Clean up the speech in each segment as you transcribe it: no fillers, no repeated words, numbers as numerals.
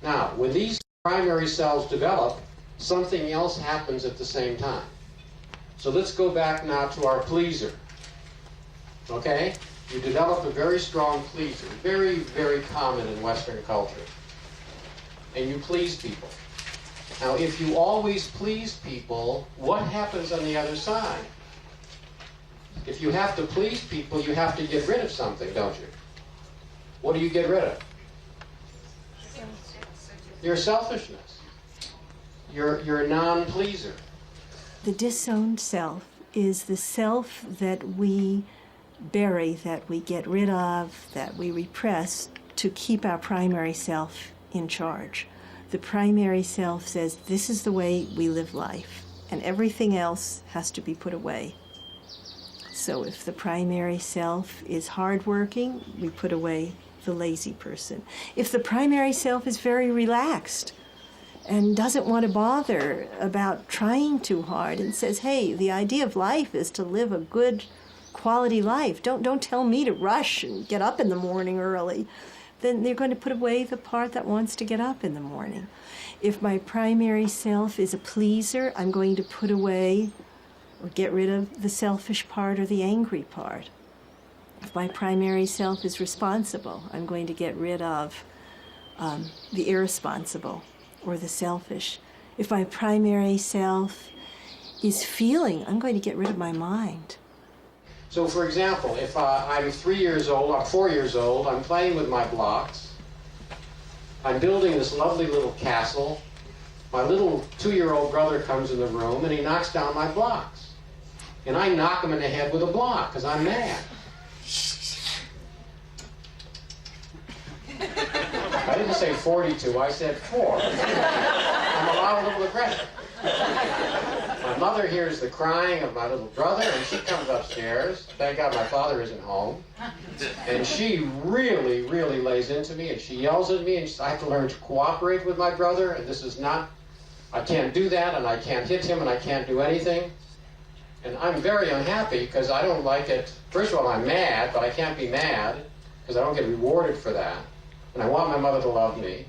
Now, when these primary cells develop, something else happens at the same time. So let's go back now to our pleaser. Okay? You develop a very strong pleaser, very, very common in Western culture. And you please people. Now, if you always please people, what happens on the other side? If you have to please people, you have to get rid of something, don't you? What do you get rid of? Your selfishness. Your non-pleaser. The disowned self is the self that we bury, that we get rid of, that we repress to keep our primary self in charge. The primary self says, this is the way we live life, and everything else has to be put away. So if the primary self is hardworking, we put away the lazy person. If the primary self is very relaxed and doesn't want to bother about trying too hard and says, hey, the idea of life is to live a good quality life. Don't tell me to rush and get up in the morning early. Then they're going to put away the part that wants to get up in the morning. If my primary self is a pleaser, I'm going to put away or get rid of the selfish part or the angry part. If my primary self is responsible, I'm going to get rid of the irresponsible or the selfish. If my primary self is feeling, I'm going to get rid of my mind. So, for example, if I'm 3 years old, I'm 4 years old, I'm playing with my blocks, I'm building this lovely little castle, my little 2-year-old brother comes in the room and he knocks down my blocks. And I knock him in the head with a block because I'm mad. I didn't say 42, I said 4. I'm allowed a little aggression. My mother hears the crying of my little brother, and she comes upstairs. Thank God my father isn't home. And she really, really lays into me, and she yells at me, and I have to learn to cooperate with my brother, and this is not, I can't do that, and I can't hit him, and I can't do anything. And I'm very unhappy because I don't like it. First of all, I'm mad, but I can't be mad because I don't get rewarded for that. And I want my mother to love me.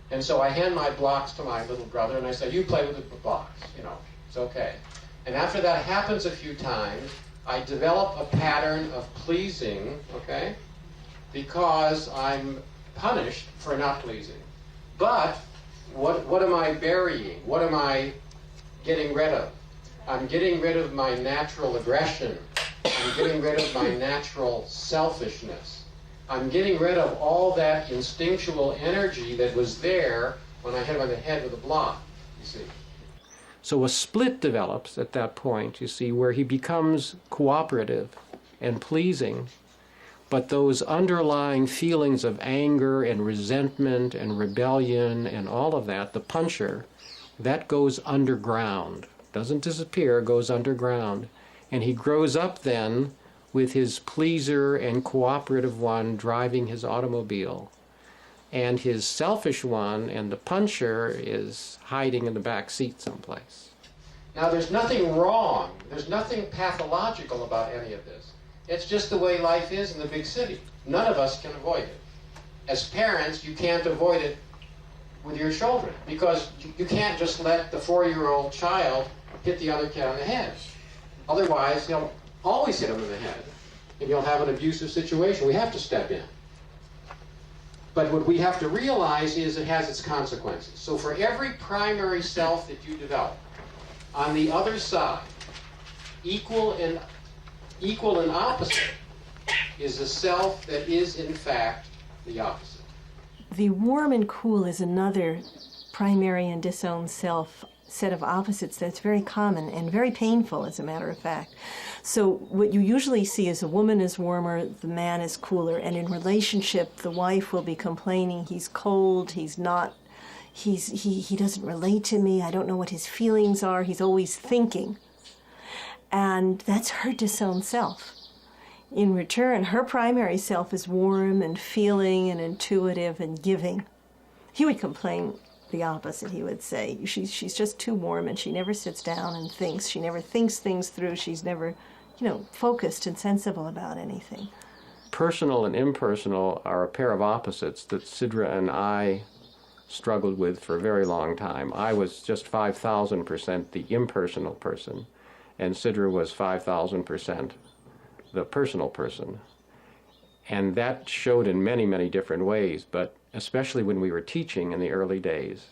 And so I hand my blocks to my little brother, and I say, you play with the blocks, you know, it's okay. And after that happens a few times, I develop a pattern of pleasing, okay, because I'm punished for not pleasing. But what am I burying? What am I getting rid of? I'm getting rid of my natural aggression. I'm getting rid of my natural selfishness. I'm getting rid of all that instinctual energy that was there when I hit him on the head with a block, you see. So a split develops at that point, you see, where he becomes cooperative and pleasing, but those underlying feelings of anger and resentment and rebellion and all of that, the puncher, that goes underground. Doesn't disappear, goes underground. And he grows up then with his pleaser and cooperative one driving his automobile. And his selfish one and the puncher is hiding in the back seat someplace. Now there's nothing wrong, there's nothing pathological about any of this. It's just the way life is in the big city. None of us can avoid it. As parents, you can't avoid it with your children because you can't just let the 4-year-old child hit the other kid on the head. Otherwise, he'll always hit him in the head, and you'll have an abusive situation. We have to step in. But what we have to realize is it has its consequences. So for every primary self that you develop, on the other side, equal and opposite, is a self that is, in fact, the opposite. The warm and cool is another primary and disowned self set of opposites that's very common and very painful, as a matter of fact. So what you usually see is a woman is warmer, the man is cooler, and in relationship, the wife will be complaining, he's cold, he's not, he doesn't relate to me, I don't know what his feelings are, he's always thinking. And that's her disowned self. In return, her primary self is warm and feeling and intuitive and giving. He would complain the opposite. He would say, she's just too warm and she never sits down and thinks. She never thinks things through. She's never, focused and sensible about anything. Personal and impersonal are a pair of opposites that Sidra and I struggled with for a very long time. I was just 5,000% the impersonal person, and Sidra was 5,000% the personal person. And that showed in many, many different ways, but especially when we were teaching in the early days.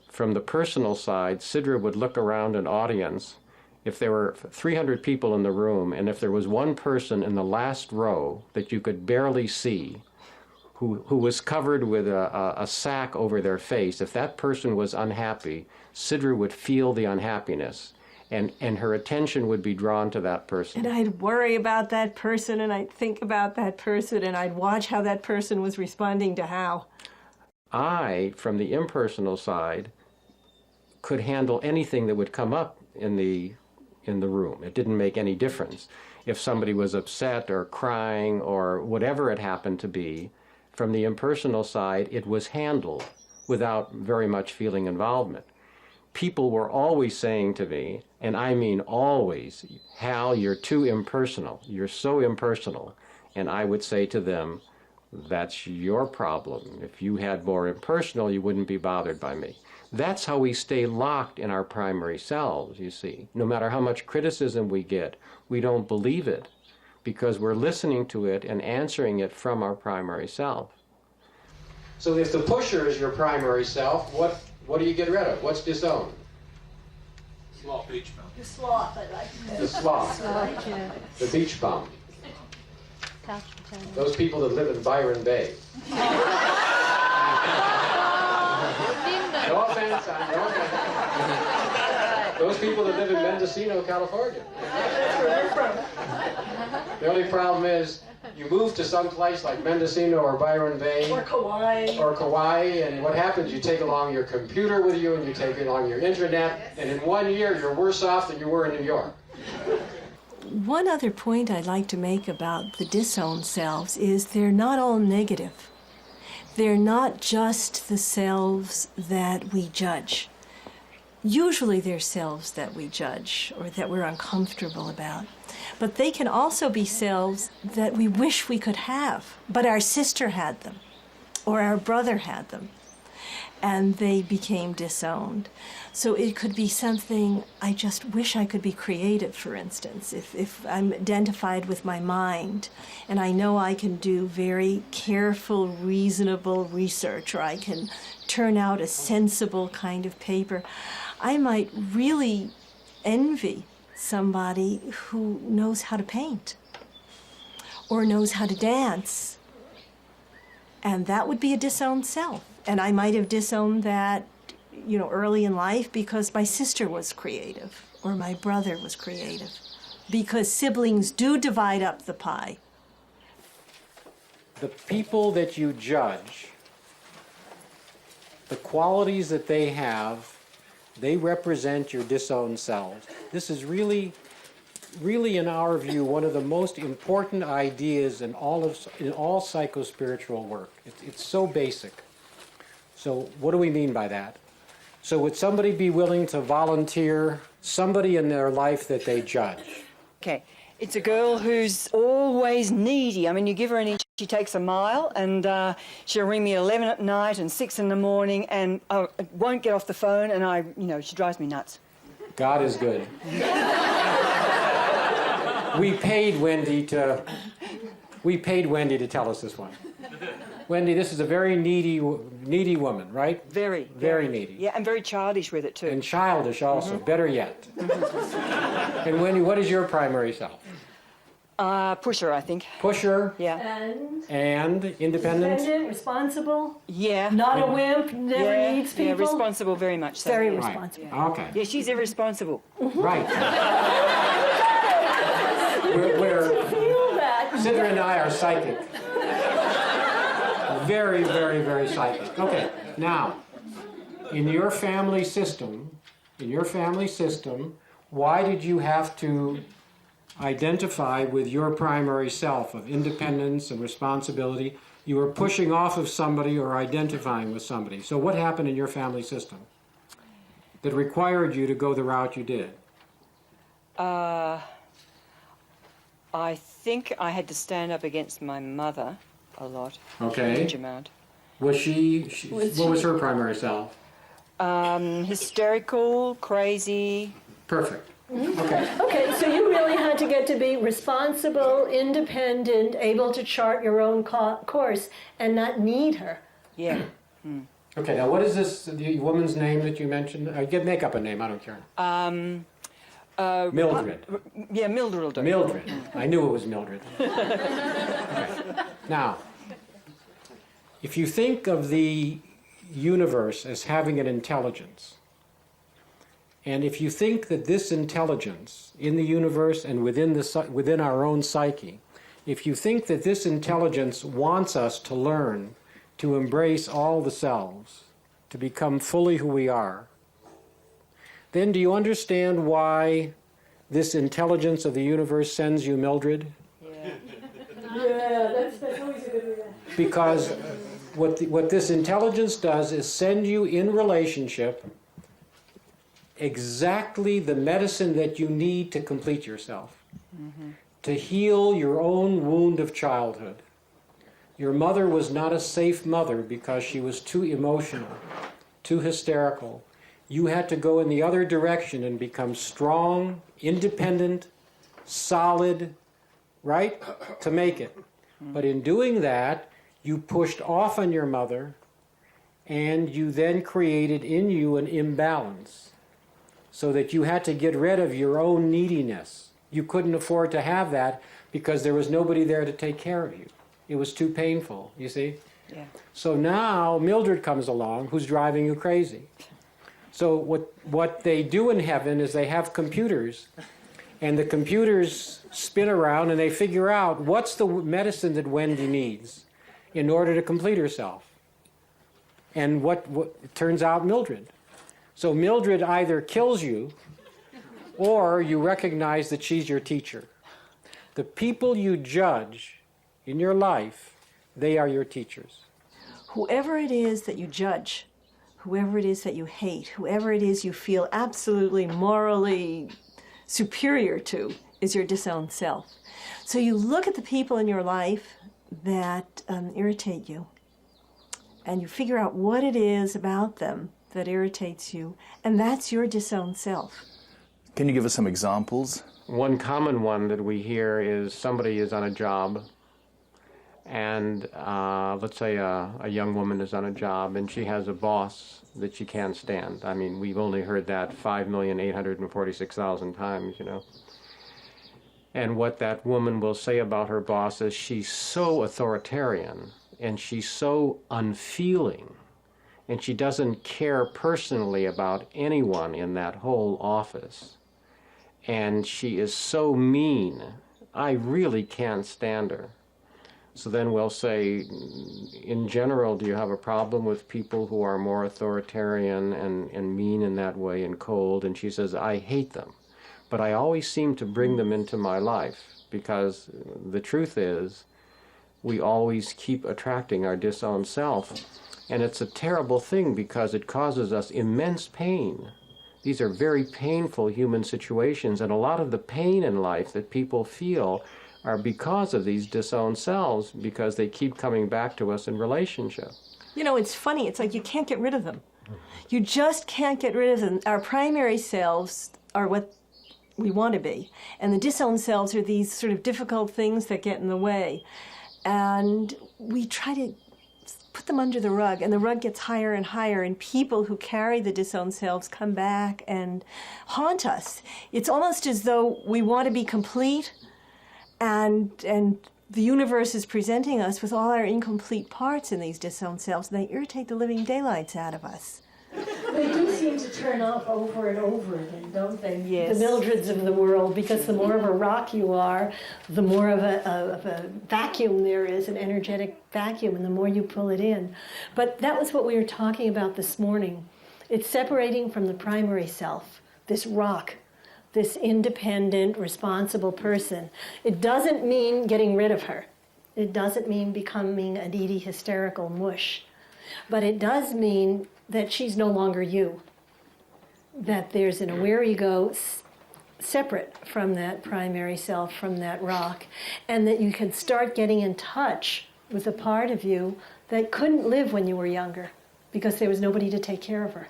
From the personal side, Sidra would look around an audience. If there were 300 people in the room, and if there was one person in the last row that you could barely see, who was covered with a sack over their face, if that person was unhappy, Sidra would feel the unhappiness, and her attention would be drawn to that person. And I'd worry about that person, and I'd think about that person, and I'd watch how that person was responding to how. I, from the impersonal side, could handle anything that would come up in the room. It didn't make any difference. If somebody was upset or crying or whatever it happened to be, from the impersonal side, it was handled without very much feeling involvement. People were always saying to me, and I mean always, Hal, you're too impersonal. You're so impersonal. And I would say to them, that's your problem. If you had more impersonal, you wouldn't be bothered by me. That's how we stay locked in our primary selves, you see. No matter how much criticism we get, we don't believe it because we're listening to it and answering it from our primary self. So if the pusher is your primary self, what do you get rid of? What's disowned? Sloth beach bum. The sloth, I like. The sloth, Sloth, yeah. the beach bum, Couch potato. those people that live in Byron Bay. No offense, no offense. Those people that live in Mendocino, California. The only problem is you move to some place like Mendocino or Byron Bay Or Kauai. or Kauai, and what happens, you take along your computer with you and you take along your internet, and in 1 year you're worse off than you were in New York. One other point I'd like to make about the disowned selves is they're not all negative. They're not just the selves that we judge. Usually they're selves that we judge or that we're uncomfortable about. But they can also be selves that we wish we could have, but our sister had them or our brother had them, and they became disowned. So it could be something, I just wish I could be creative, for instance. If I'm identified with my mind and I know I can do very careful, reasonable research, or I can turn out a sensible kind of paper, I might really envy somebody who knows how to paint or knows how to dance. And that would be a disowned self. And I might have disowned that, early in life because my sister was creative or my brother was creative. Because siblings do divide up the pie. The people that you judge, the qualities that they have, they represent your disowned selves. This is really, in our view, one of the most important ideas in all psychospiritual work. It's so basic. So what do we mean by that? So would somebody be willing to volunteer somebody in their life that they judge? Okay, it's a girl who's always needy. I mean, you give her any, she takes a mile, and she'll ring me 11 at night and 6 in the morning, and I won't get off the phone, and she drives me nuts. God is good. We paid Wendy to tell us this one. Wendy, this is a very needy woman, right? Very needy. Yeah, and very childish with it too. And childish also, better yet. And Wendy, what is your primary self? Pusher, I think. Pusher. Yeah. And independent? Responsible, Yeah. not a wimp, never needs people. Yeah, responsible, very much so. Very yeah. responsible. Right. Okay. Yeah, she's irresponsible. Right. Sidra and I are psychic. Very, very, very psychic. Okay, now, in your family system, why did you have to identify with your primary self of independence and responsibility? You were pushing off of somebody or identifying with somebody. So what happened in your family system that required you to go the route you did? I think I had to stand up against my mother a lot. Okay. A huge amount. Was what was her primary self? Hysterical, crazy. Perfect. Okay. Okay, so you really had to get to be responsible, independent, able to chart your own course, and not need her. Yeah. Okay, now what is this the woman's name that you mentioned? Make up a name, I don't care. Mildred. Yeah, Mildred will do. Mildred. I knew it was Mildred. Okay. Now, if you think of the universe as having an intelligence, and if you think that this intelligence in the universe and within our own psyche, if you think that this intelligence wants us to learn to embrace all the selves, to become fully who we are, then do you understand why this intelligence of the universe sends you Mildred? Yeah, that's always a good reaction. Because what this intelligence does is send you in relationship exactly the medicine that you need to complete yourself, to heal your own wound of childhood. Your mother was not a safe mother because she was too emotional, too hysterical. You had to go in the other direction and become strong, independent, solid, right, to make it. But in doing that, you pushed off on your mother, and you then created in you an imbalance, so that you had to get rid of your own neediness. You couldn't afford to have that because there was nobody there to take care of you. It was too painful, you see? Yeah. So now Mildred comes along, who's driving you crazy. So what they do in heaven is they have computers, and the computers spin around and they figure out what's the medicine that Wendy needs in order to complete herself. And what it turns out Mildred. So Mildred either kills you or you recognize that she's your teacher. The people you judge in your life, they are your teachers. Whoever it is that you judge, whoever it is that you hate, whoever it is you feel absolutely morally superior to, is your disowned self. So you look at the people in your life that irritate you, and you figure out what it is about them that irritates you, and that's your disowned self. Can you give us some examples? One common one that we hear is somebody is on a job, and let's say a young woman is on a job and she has a boss that she can't stand. I mean, we've only heard that 5,846,000 times, you know. And what that woman will say about her boss is she's so authoritarian and she's so unfeeling and she doesn't care personally about anyone in that whole office. And she is so mean, I really can't stand her. So then we'll say, in general, do you have a problem with people who are more authoritarian and mean in that way and cold? And she says, I hate them. But I always seem to bring them into my life because the truth is we always keep attracting our disowned self. And it's a terrible thing because it causes us immense pain. These are very painful human situations, and a lot of the pain in life that people feel are because of these disowned selves, because they keep coming back to us in relationship. You know, it's funny. It's like you can't get rid of them. You just can't get rid of them. Our primary selves are what we want to be. And the disowned selves are these sort of difficult things that get in the way. And we try to put them under the rug, and the rug gets higher and higher, and people who carry the disowned selves come back and haunt us. It's almost as though we want to be complete, and the universe is presenting us with all our incomplete parts in these disowned selves, and they irritate the living daylights out of us. They do seem to turn up over and over again, don't they? Yes. The Mildreds of the world, because the more of a rock you are, the more of a vacuum there is, an energetic vacuum, and the more you pull it in. But that was what we were talking about this morning. It's separating from the primary self, this rock, this independent, responsible person. It doesn't mean getting rid of her. It doesn't mean becoming a needy, hysterical mush. But it does mean that she's no longer you, that there's an aware ego separate from that primary self, from that rock, and that you can start getting in touch with a part of you that couldn't live when you were younger because there was nobody to take care of her.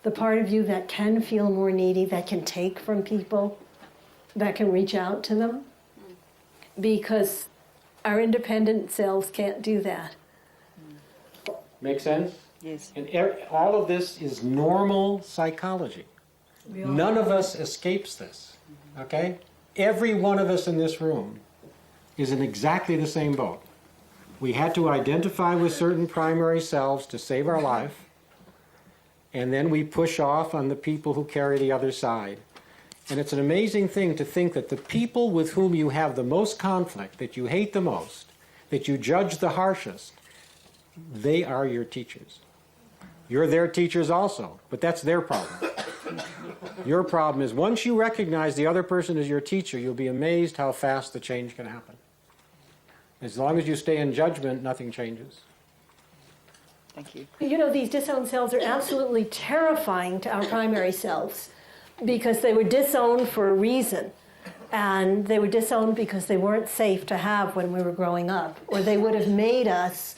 The part of you that can feel more needy, that can take from people, that can reach out to them, because our independent selves can't do that. Make sense? Yes. And all of this is normal psychology. None of us escapes this, okay? Every one of us in this room is in exactly the same boat. We had to identify with certain primary selves to save our life, and then we push off on the people who carry the other side. And it's an amazing thing to think that the people with whom you have the most conflict, that you hate the most, that you judge the harshest, they are your teachers. You're their teachers also, but that's their problem. Your problem is once you recognize the other person as your teacher, you'll be amazed how fast the change can happen. As long as you stay in judgment, nothing changes. Thank you. You know, these disowned selves are absolutely terrifying to our primary selves because they were disowned for a reason. And they were disowned because they weren't safe to have when we were growing up, or they would have made us,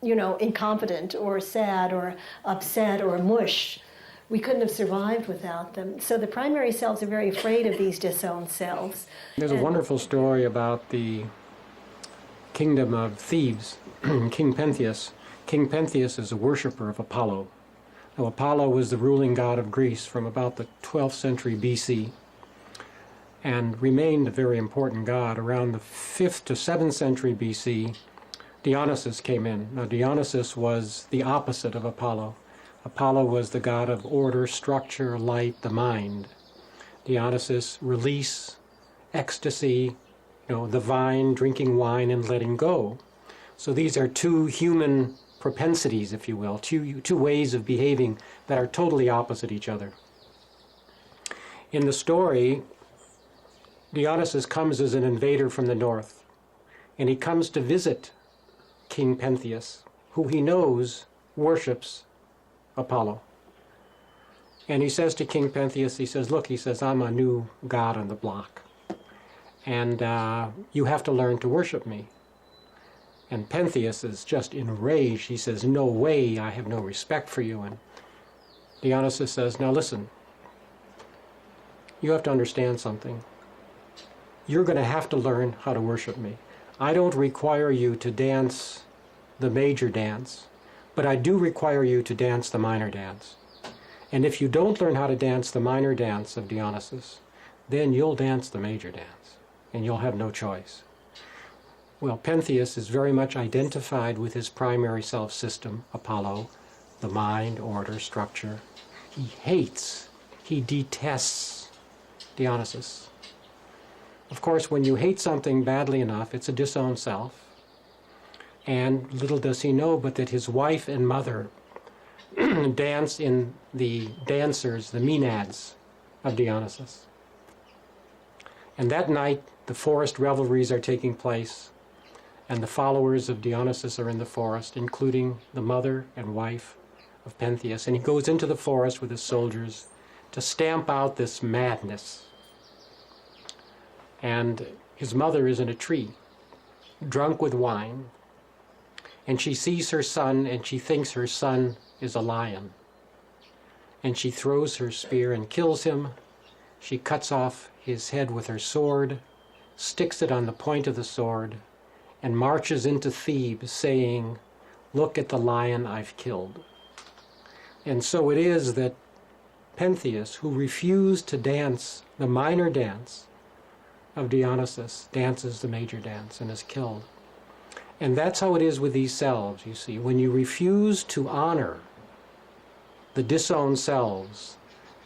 you know, incompetent or sad or upset or mush. We couldn't have survived without them. So the primary selves are very afraid of these disowned selves. There's a wonderful story about the kingdom of Thebes, King Pentheus. King Pentheus is a worshiper of Apollo. Now, Apollo was the ruling god of Greece from about the 12th century BC and remained a very important god. Around the 5th to 7th century BC, Dionysus came in. Now, Dionysus was the opposite of Apollo. Apollo was the god of order, structure, light, the mind. Dionysus, release, ecstasy, the vine, drinking wine, and letting go. So these are two human propensities, if you will, two ways of behaving that are totally opposite each other. In the story, Dionysus comes as an invader from the north, and he comes to visit King Pentheus, who he knows worships Apollo. And he says to King Pentheus, he says, look, he says, I'm a new god on the block, and you have to learn to worship me. And Pentheus is just enraged. He says, no way, I have no respect for you. And Dionysus says, now listen, you have to understand something. You're going to have to learn how to worship me. I don't require you to dance the major dance, but I do require you to dance the minor dance. And if you don't learn how to dance the minor dance of Dionysus, then you'll dance the major dance, and you'll have no choice. Well, Pentheus is very much identified with his primary self system, Apollo, the mind, order, structure. He hates, he detests Dionysus. Of course, when you hate something badly enough, it's a disowned self. And little does he know but that his wife and mother dance in the dancers, the Maenads of Dionysus. And that night, the forest revelries are taking place, and the followers of Dionysus are in the forest, including the mother and wife of Pentheus. And he goes into the forest with his soldiers to stamp out this madness. And his mother is in a tree, drunk with wine, and she sees her son, and she thinks her son is a lion. And she throws her spear and kills him. She cuts off his head with her sword, sticks it on the point of the sword, and marches into Thebes saying, look at the lion I've killed. And so it is that Pentheus, who refused to dance the minor dance of Dionysus, dances the major dance and is killed. And that's how it is with these selves, you see. When you refuse to honor the disowned selves,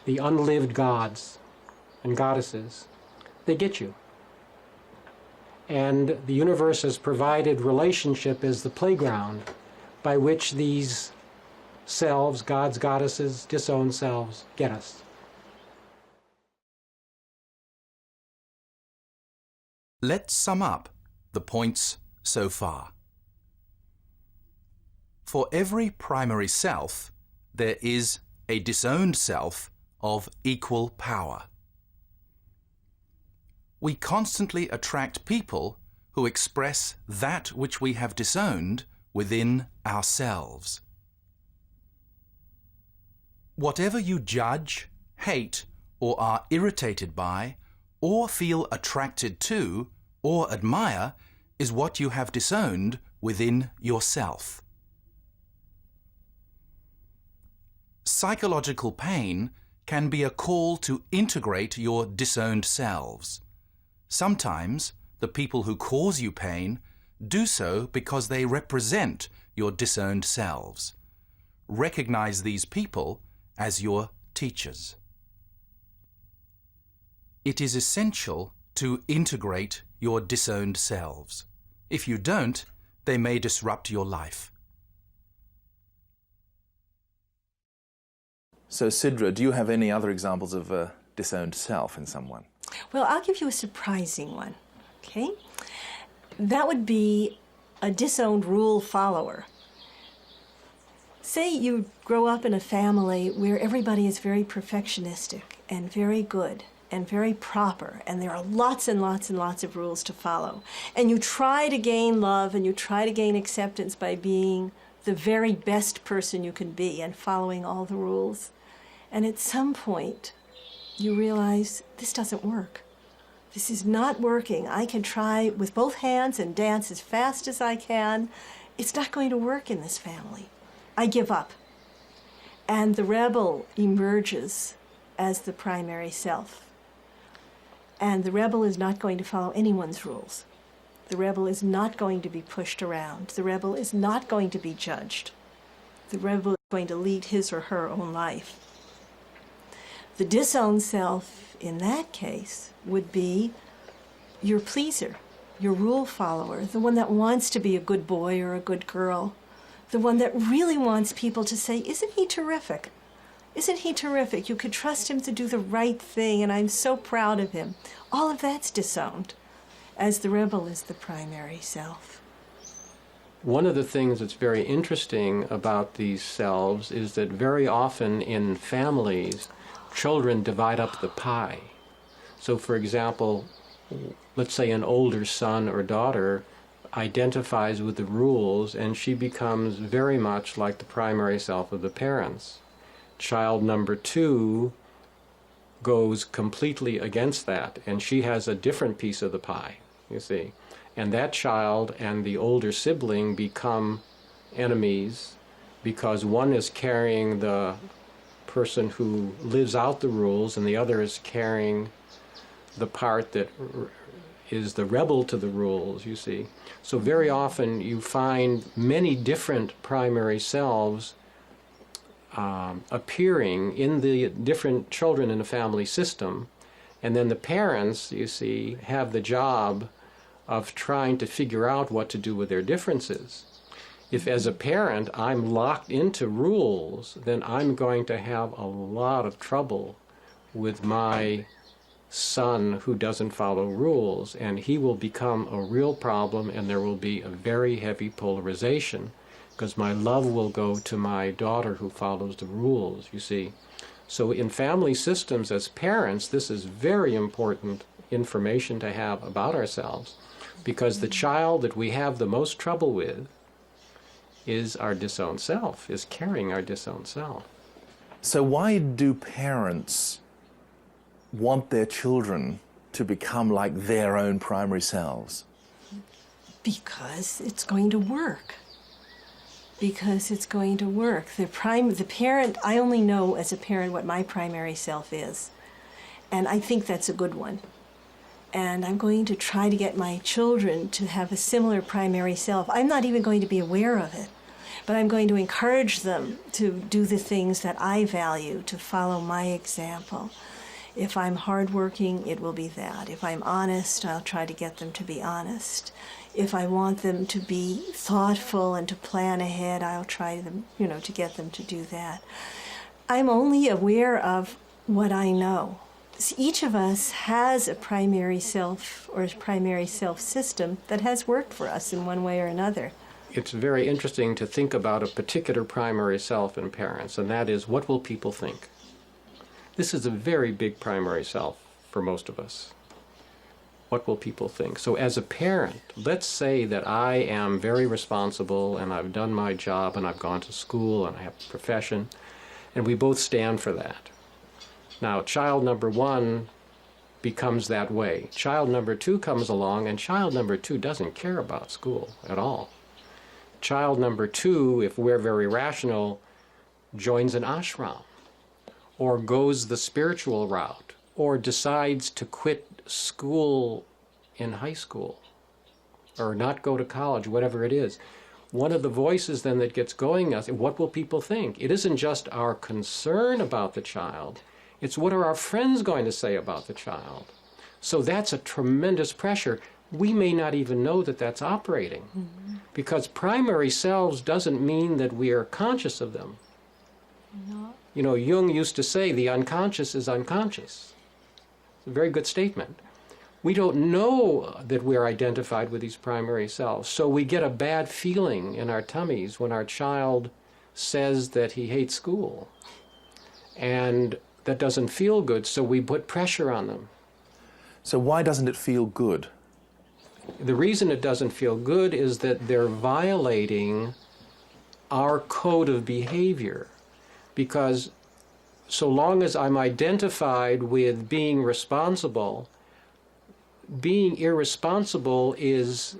the unlived gods and goddesses, they get you. And the universe has provided relationship as the playground by which these selves, gods, goddesses, disowned selves, get us. Let's sum up the points so far. For every primary self, there is a disowned self of equal power. We constantly attract people who express that which we have disowned within ourselves. Whatever you judge, hate, or are irritated by, or feel attracted to, or admire, is what you have disowned within yourself. Psychological pain can be a call to integrate your disowned selves. Sometimes the people who cause you pain do so because they represent your disowned selves. Recognize these people as your teachers. It is essential to integrate your disowned selves. If you don't, they may disrupt your life. So, Sidra, do you have any other examples of a disowned self in someone? Well, I'll give you a surprising one, okay? That would be a disowned rule follower. Say you grow up in a family where everybody is very perfectionistic and very good and very proper, and there are lots and lots and lots of rules to follow. And you try to gain love and you try to gain acceptance by being the very best person you can be and following all the rules. And at some point, you realize this doesn't work. This is not working. I can try with both hands and dance as fast as I can. It's not going to work in this family. I give up. And the rebel emerges as the primary self. And the rebel is not going to follow anyone's rules. The rebel is not going to be pushed around. The rebel is not going to be judged. The rebel is going to lead his or her own life. The disowned self, in that case, would be your pleaser, your rule follower, the one that wants to be a good boy or a good girl, the one that really wants people to say, "Isn't he terrific? Isn't he terrific? You could trust him to do the right thing, and I'm so proud of him." All of that's disowned, as the rebel is the primary self. One of the things that's very interesting about these selves is that very often in families, children divide up the pie. So, for example, let's say an older son or daughter identifies with the rules and she becomes very much like the primary self of the parents. Child number 2 goes completely against that, and she has a different piece of the pie, you see. And that child and the older sibling become enemies because one is carrying the person who lives out the rules and the other is carrying the part that is the rebel to the rules, you see. So very often you find many different primary selves appearing in the different children in the family system, and then the parents, you see, have the job of trying to figure out what to do with their differences. If as a parent I'm locked into rules, then I'm going to have a lot of trouble with my son who doesn't follow rules, and he will become a real problem, and there will be a very heavy polarization because my love will go to my daughter who follows the rules, you see. So in family systems as parents, this is very important information to have about ourselves, because the child that we have the most trouble with is our disowned self, is carrying our disowned self. So why do parents want their children to become like their own primary selves? Because it's going to work. Because it's going to work. The parent, I only know as a parent what my primary self is. And I think that's a good one. And I'm going to try to get my children to have a similar primary self. I'm not even going to be aware of it, but I'm going to encourage them to do the things that I value, to follow my example. If I'm hardworking, it will be that. If I'm honest, I'll try to get them to be honest. If I want them to be thoughtful and to plan ahead, I'll try them, to get them to do that. I'm only aware of what I know. Each of us has a primary self or a primary self system that has worked for us in one way or another. It's very interesting to think about a particular primary self in parents, and that is, what will people think? This is a very big primary self for most of us. What will people think? So as a parent, let's say that I am very responsible and I've done my job and I've gone to school and I have a profession, and we both stand for that. Now, child number one becomes that way. Child number two comes along, and child number two doesn't care about school at all. Child number two, if we're very rational, joins an ashram, or goes the spiritual route, or decides to quit school in high school, or not go to college, whatever it is. One of the voices then that gets going is, what will people think? It isn't just our concern about the child, it's what are our friends going to say about the child. So that's a tremendous pressure. We may not even know that that's operating, because primary selves doesn't mean that we are conscious of them. No. You know, Jung used to say the unconscious is unconscious. It's a very good statement. We don't know that we're identified with these primary selves, so we get a bad feeling in our tummies when our child says that he hates school. And that doesn't feel good, so we put pressure on them. So why doesn't it feel good? The reason it doesn't feel good is that they're violating our code of behavior, because so long as I'm identified with being responsible, being irresponsible is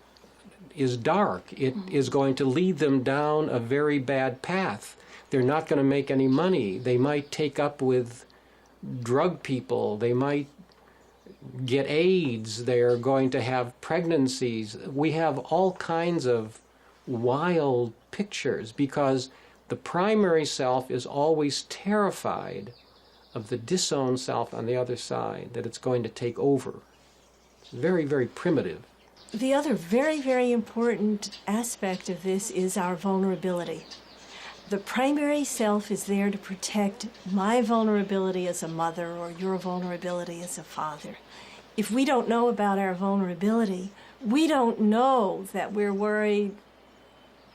dark. It is going to lead them down a very bad path. They're not going to make any money. They might take up with drug people. They might get AIDS. They're going to have pregnancies. We have all kinds of wild pictures because the primary self is always terrified of the disowned self on the other side, that it's going to take over. It's very, very primitive. The other very, very important aspect of this is our vulnerability. The primary self is there to protect my vulnerability as a mother or your vulnerability as a father. If we don't know about our vulnerability, we don't know that we're worried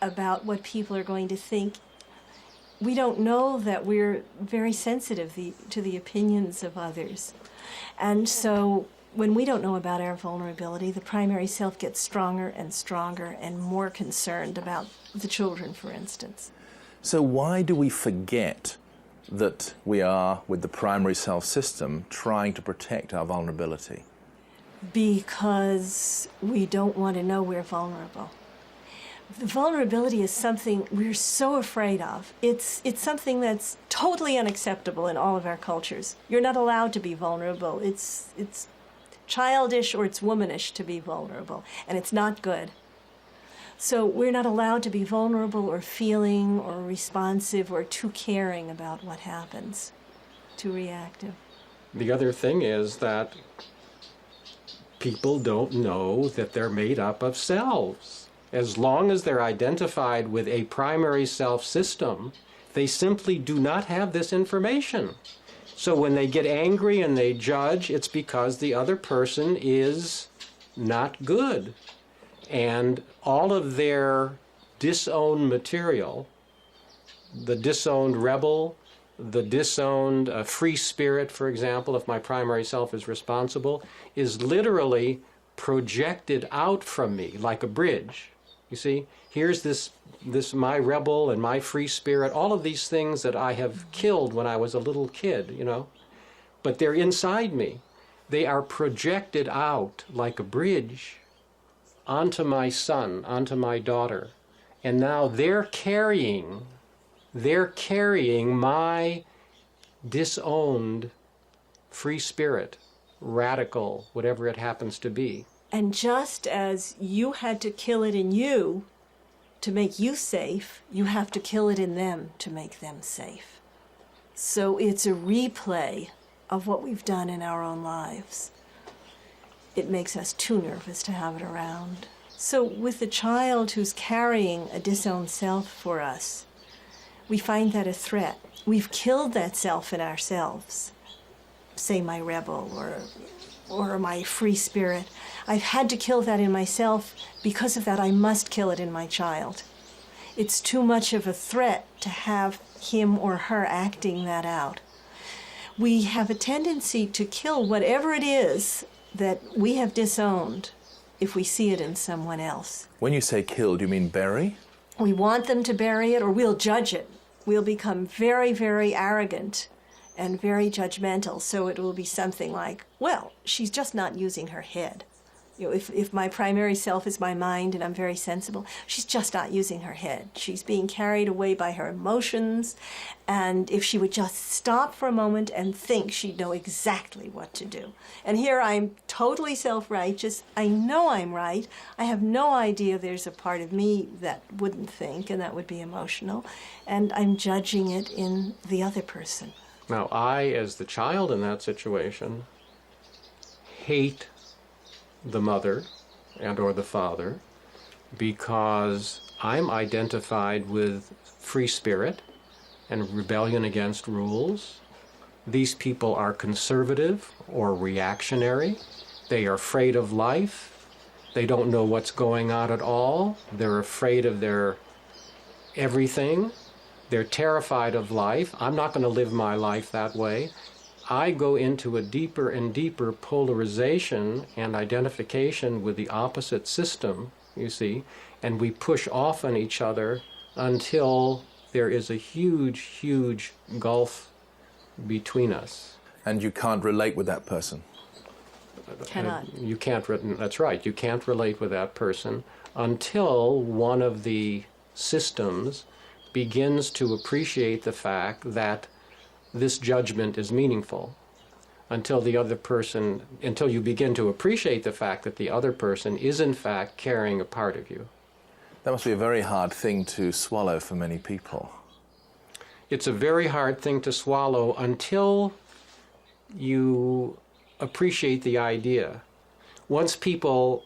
about what people are going to think. We don't know that we're very sensitive to the opinions of others. And so when we don't know about our vulnerability, the primary self gets stronger and stronger and more concerned about the children, for instance. So why do we forget that we are, with the primary self system, trying to protect our vulnerability? Because we don't want to know we're vulnerable. The vulnerability is something we're so afraid of. It's something that's totally unacceptable in all of our cultures. You're not allowed to be vulnerable. It's childish or it's womanish to be vulnerable, and it's not good. So we're not allowed to be vulnerable or feeling or responsive or too caring about what happens, too reactive. The other thing is that people don't know that they're made up of selves. As long as they're identified with a primary self system, they simply do not have this information. So when they get angry and they judge, it's because the other person is not good. And all of their disowned material, the disowned rebel, the disowned free spirit, for example, if my primary self is responsible, is literally projected out from me like a bridge. You see, here's this my rebel and my free spirit, all of these things that I have killed when I was a little kid, you know, but they're inside me. They are projected out like a bridge onto my son, onto my daughter. And now they're carrying my disowned free spirit, radical, whatever it happens to be. And just as you had to kill it in you to make you safe, you have to kill it in them to make them safe. So it's a replay of what we've done in our own lives. It makes us too nervous to have it around. So with the child who's carrying a disowned self for us, we find that a threat. We've killed that self in ourselves. Say my rebel or my free spirit. I've had to kill that in myself. Because of that, I must kill it in my child. It's too much of a threat to have him or her acting that out. We have a tendency to kill whatever it is that we have disowned if we see it in someone else. When you say kill, do you mean bury? We want them to bury it, or we'll judge it. We'll become very, very arrogant and very judgmental. So it will be something like, well, she's just not using her head. You know, if my primary self is my mind and I'm very sensible, she's just not using her head. She's being carried away by her emotions. And if she would just stop for a moment and think, she'd know exactly what to do. And here I'm totally self-righteous. I know I'm right. I have no idea there's a part of me that wouldn't think, and that would be emotional. And I'm judging it in the other person. Now, I, as the child in that situation, hate the mother and or the father because I'm identified with free spirit and rebellion against rules. These people are conservative or reactionary. They are afraid of life. They don't know what's going on at all. They're afraid of their everything. They're terrified of life. I'm not going to live my life that way. I go into a deeper and deeper polarization and identification with the opposite system, you see, and we push off on each other until there is a huge, huge gulf between us. And you can't relate with that person. Cannot. You can't, that's right, you can't relate with that person until one of the systems begins to appreciate the fact that this judgment is meaningful. Until you begin to appreciate the fact that the other person is in fact carrying a part of you. That must be a very hard thing to swallow for many people. It's a very hard thing to swallow until you appreciate the idea. Once people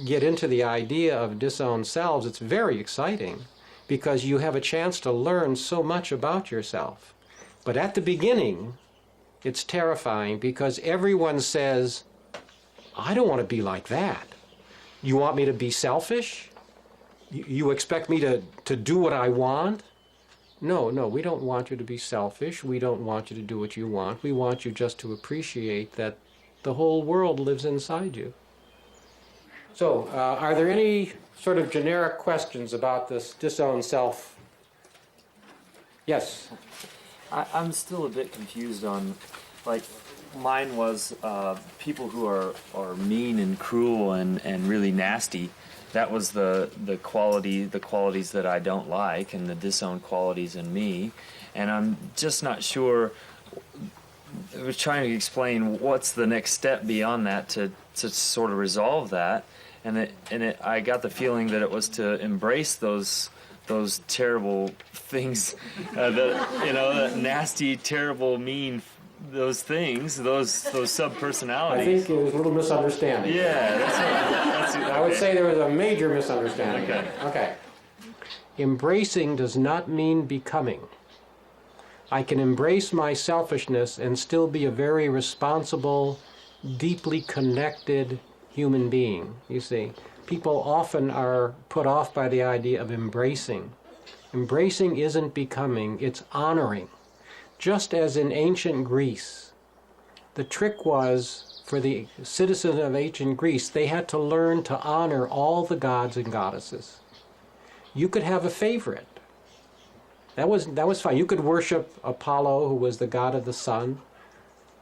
get into the idea of disowned selves, it's very exciting because you have a chance to learn so much about yourself. But at the beginning, it's terrifying because everyone says, I don't want to be like that. You want me to be selfish? You expect me to do what I want? No, we don't want you to be selfish. We don't want you to do what you want. We want you just to appreciate that the whole world lives inside you. So, are there any sort of generic questions about this disowned self? Yes? I'm still a bit confused on, like, mine was people who are mean and cruel and really nasty. That was the qualities that I don't like, and the disowned qualities in me. And I'm just not sure. I was trying to explain what's the next step beyond that to sort of resolve that. I got the feeling that it was to embrace those terrible things, that nasty, terrible, mean, those things, those sub-personalities. I think it was a little misunderstanding. Yeah, that's I would say there was a major misunderstanding. Okay. Embracing does not mean becoming. I can embrace my selfishness and still be a very responsible, deeply connected human being, you see. People often are put off by the idea of embracing. Embracing isn't becoming, it's honoring. Just as in ancient Greece, the trick was, for the citizens of ancient Greece, they had to learn to honor all the gods and goddesses. You could have a favorite. That was fine. You could worship Apollo, who was the god of the sun.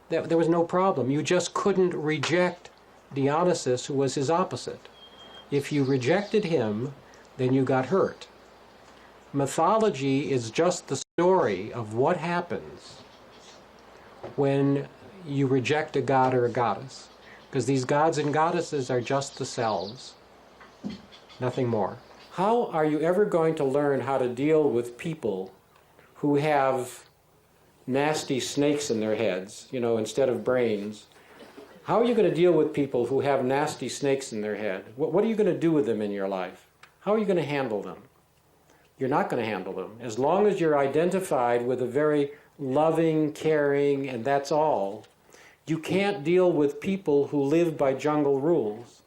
There was no problem. You just couldn't reject Dionysus, who was his opposite. If you rejected him, then you got hurt. Mythology is just the story of what happens when you reject a god or a goddess. Because these gods and goddesses are just the selves, nothing more. How are you ever going to learn how to deal with people who have nasty snakes in their heads, instead of brains? How are you going to deal with people who have nasty snakes in their head? What are you going to do with them in your life? How are you going to handle them? You're not going to handle them. As long as you're identified with a very loving, caring, and that's all, you can't deal with people who live by jungle rules.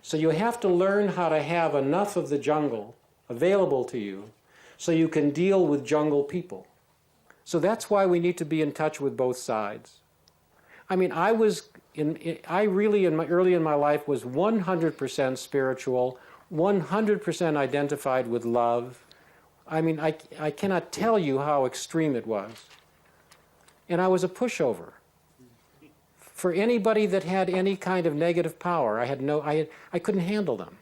So you have to learn how to have enough of the jungle available to you so you can deal with jungle people. So that's why we need to be in touch with both sides. I mean, I was I really, early in my life, was 100% spiritual, 100% identified with love. I mean, I cannot tell you how extreme it was. And I was a pushover. For anybody that had any kind of negative power, I couldn't handle them.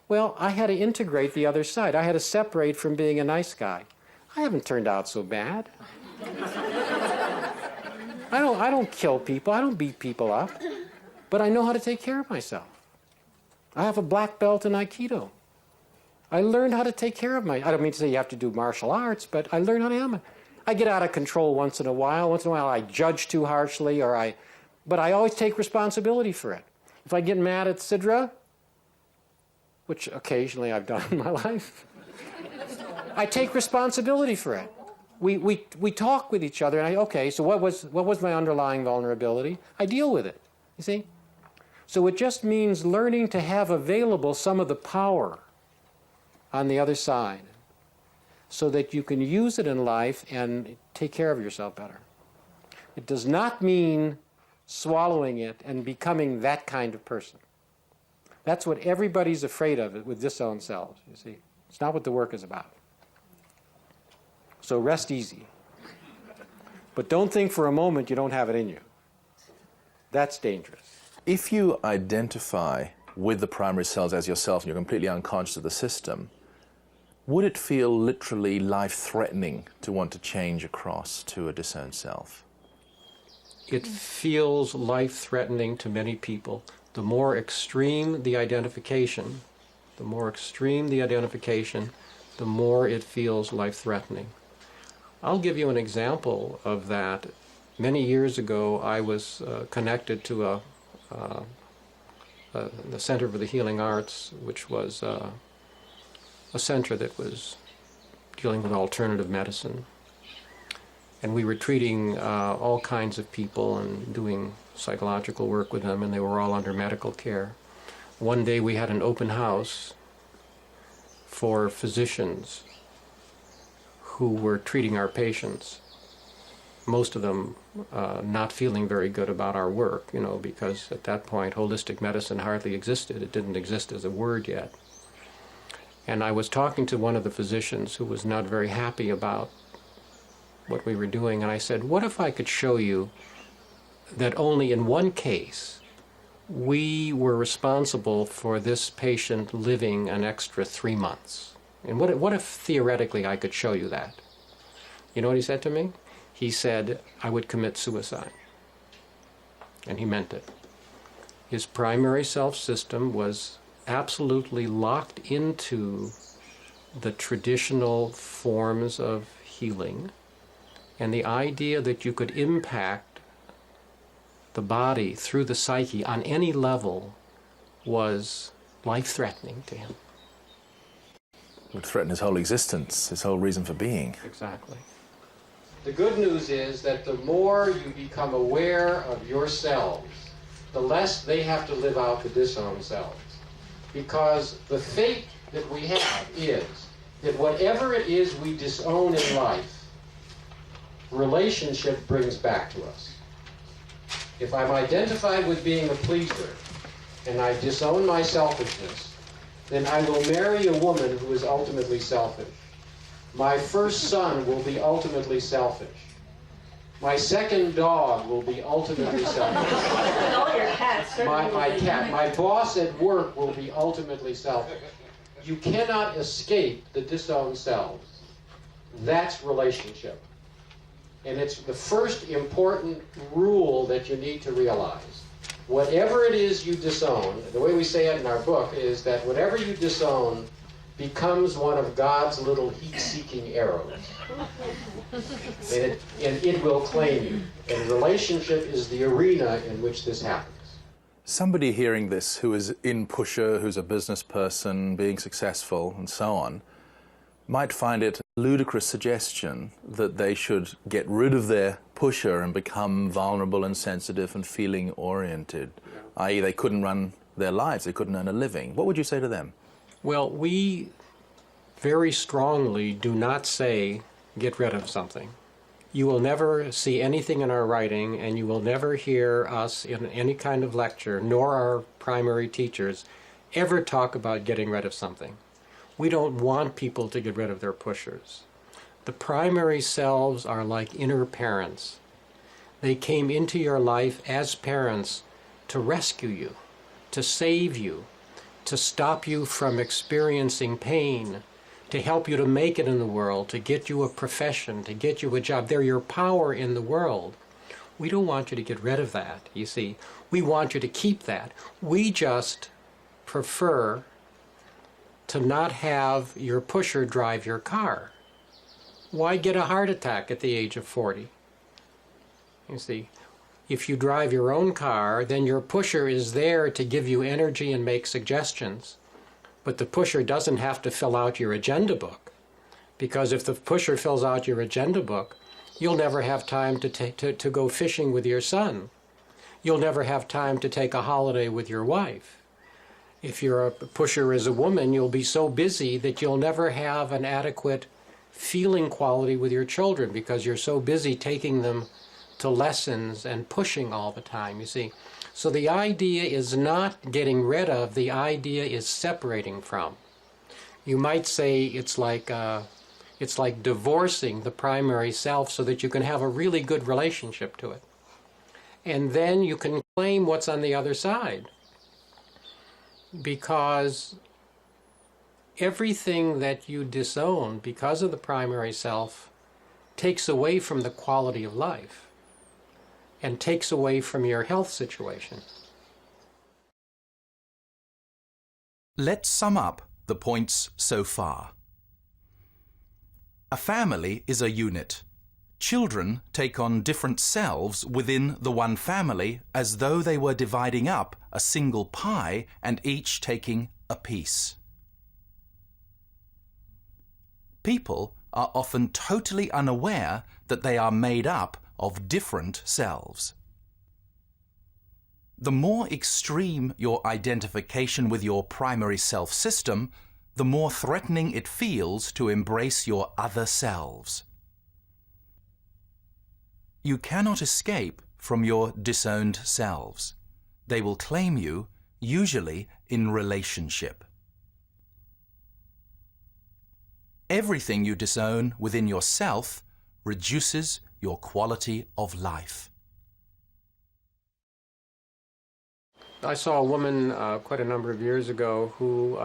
Well, I had to integrate the other side. I had to separate from being a nice guy. I haven't turned out so bad. I don't kill people. I don't beat people up. But I know how to take care of myself. I have a black belt in Aikido. I learned how to take care of I don't mean to say you have to do martial arts, but I learned how to handle. I get out of control once in a while. Once in a while I judge too harshly, but I always take responsibility for it. If I get mad at Sidra, which occasionally I've done in my life, I take responsibility for it. We talk with each other, and okay, so what was my underlying vulnerability? I deal with it, you see? So it just means learning to have available some of the power on the other side so that you can use it in life and take care of yourself better. It does not mean swallowing it and becoming that kind of person. That's what everybody's afraid of with disowned selves, you see. It's not what the work is about. So rest easy. But don't think for a moment you don't have it in you. That's dangerous. If you identify with the primary cells as yourself and you're completely unconscious of the system, would it feel literally life-threatening to want to change across to a disowned self? It feels life-threatening to many people. The more extreme the identification, the more it feels life-threatening. I'll give you an example of that. Many years ago, I was connected to the Center for the Healing Arts, which was a center that was dealing with alternative medicine. And we were treating all kinds of people and doing psychological work with them, and they were all under medical care. One day we had an open house for physicians who were treating our patients, most of them not feeling very good about our work, because at that point holistic medicine hardly existed. It didn't exist as a word yet. And I was talking to one of the physicians who was not very happy about what we were doing, and I said, what if I could show you that only in one case we were responsible for this patient living an extra 3 months? And what if theoretically I could show you that? You know what he said to me? He said, I would commit suicide. And he meant it. His primary self system was absolutely locked into the traditional forms of healing, and the idea that you could impact the body through the psyche on any level was life-threatening to him. It would threaten his whole existence, his whole reason for being. Exactly. The good news is that the more you become aware of yourselves, the less they have to live out the disowned selves. Because the fate that we have is that whatever it is we disown in life, relationship brings back to us. If I'm identified with being a pleaser, and I disown my selfishness, then I will marry a woman who is ultimately selfish. My first son will be ultimately selfish. My second dog will be ultimately selfish. All your cats. My cat, my boss at work will be ultimately selfish. You cannot escape the disowned selves. That's relationship. And it's the first important rule that you need to realize. Whatever it is you disown, the way we say it in our book is that whatever you disown becomes one of God's little heat-seeking arrows. And it will claim you. And relationship is the arena in which this happens. Somebody hearing this who is in Pusher, who's a business person, being successful, and so on, might find it a ludicrous suggestion that they should get rid of their Pusher and become vulnerable and sensitive and feeling-oriented, i.e. they couldn't run their lives, they couldn't earn a living. What would you say to them? Well, we very strongly do not say get rid of something. You will never see anything in our writing, and you will never hear us in any kind of lecture, nor our primary teachers, ever talk about getting rid of something. We don't want people to get rid of their pushers. The primary selves are like inner parents. They came into your life as parents to rescue you, to save you, to stop you from experiencing pain, to help you to make it in the world, to get you a profession, to get you a job. They're your power in the world. We don't want you to get rid of that, you see. We want you to keep that. We just prefer to not have your pusher drive your car. Why get a heart attack at the age of 40? You see, if you drive your own car, then your pusher is there to give you energy and make suggestions. But the pusher doesn't have to fill out your agenda book, because if the pusher fills out your agenda book, you'll never have time to go fishing with your son. You'll never have time to take a holiday with your wife. If you're a pusher as a woman, you'll be so busy that you'll never have an adequate feeling quality with your children, because you're so busy taking them to lessons and pushing all the time, you see. So the idea is not getting rid of, the idea is separating from. You might say it's like divorcing the primary self so that you can have a really good relationship to it. And then you can claim what's on the other side. Because everything that you disown because of the primary self takes away from the quality of life and takes away from your health situation. Let's sum up the points so far. A family is a unit. Children take on different selves within the one family as though they were dividing up a single pie and each taking a piece. People are often totally unaware that they are made up of different selves. The more extreme your identification with your primary self system, the more threatening it feels to embrace your other selves. You cannot escape from your disowned selves. They will claim you, usually in relationship. Everything you disown within yourself reduces your quality of life. I saw a woman quite a number of years ago who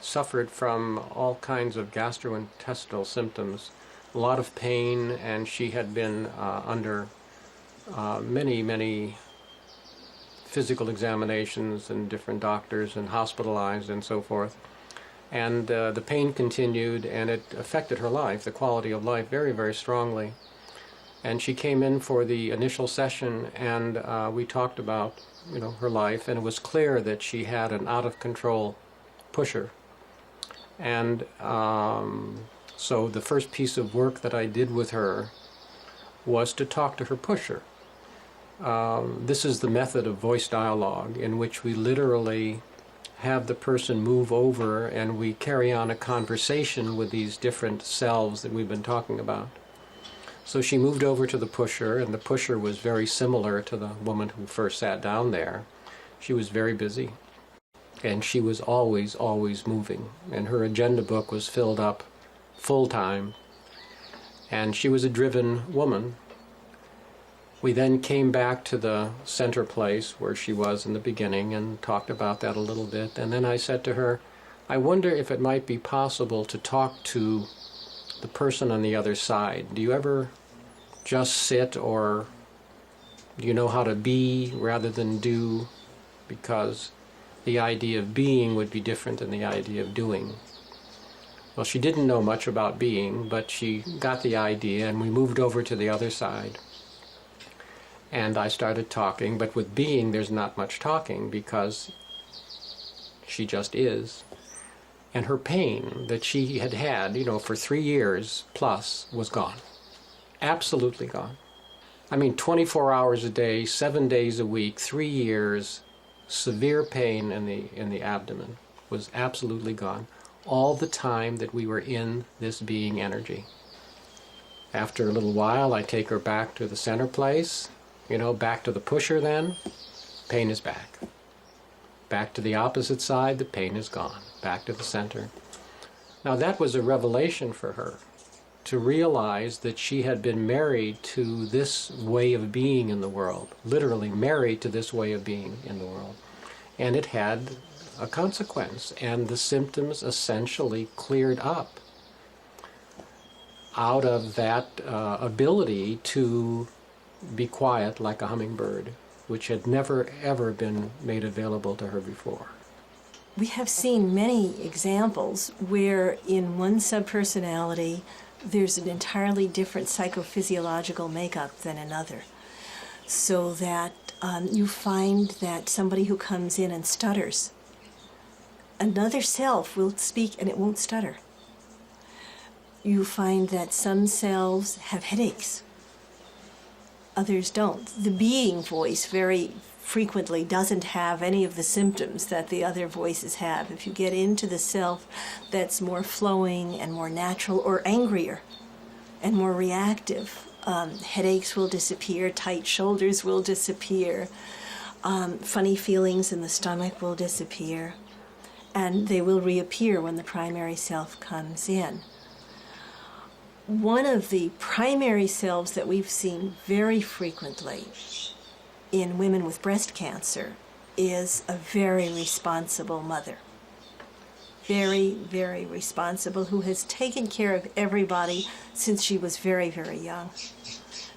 suffered from all kinds of gastrointestinal symptoms, a lot of pain, and she had been under many physical examinations and different doctors and hospitalized and so forth. And the pain continued, and it affected her life, the quality of life, very, very strongly. And she came in for the initial session, and we talked about, her life, and it was clear that she had an out-of-control pusher. And so the first piece of work that I did with her was to talk to her pusher. This is the method of voice dialogue, in which we literally have the person move over and we carry on a conversation with these different selves that we've been talking about. So she moved over to the pusher, and the pusher was very similar to the woman who first sat down there. She was very busy, and she was always moving, and her agenda book was filled up full time, and she was a driven woman. We then came back to the center place where she was in the beginning and talked about that a little bit, and then I said to her, I wonder if it might be possible to talk to the person on the other side. Do you ever just sit, or do you know how to be rather than do? Because the idea of being would be different than the idea of doing. Well, she didn't know much about being, but she got the idea, and we moved over to the other side. And I started talking, but with being there's not much talking because she just is. And her pain that she had had, for 3 years plus was gone. Absolutely gone. I mean, 24 hours a day, 7 days a week, 3 years, severe pain in the abdomen was absolutely gone. All the time that we were in this being energy. After a little while, I take her back to the center place, back to the pusher then, pain is back. Back to the opposite side, the pain is gone. Back to the center. Now that was a revelation for her, to realize that she had been married to this way of being in the world, literally married to this way of being in the world. And it had a consequence, and the symptoms essentially cleared up out of that ability to be quiet like a hummingbird, which had never ever been made available to her before. We have seen many examples where in one subpersonality there's an entirely different psychophysiological makeup than another. So that you find that somebody who comes in and stutters, another self will speak and it won't stutter. You find that some selves have headaches, others don't. The being voice very frequently doesn't have any of the symptoms that the other voices have. If you get into the self that's more flowing and more natural, or angrier and more reactive, headaches will disappear, tight shoulders will disappear, funny feelings in the stomach will disappear, and they will reappear when the primary self comes in. One of the primary selves that we've seen very frequently in women with breast cancer is a very responsible mother. Very, very responsible, who has taken care of everybody since she was very, very young.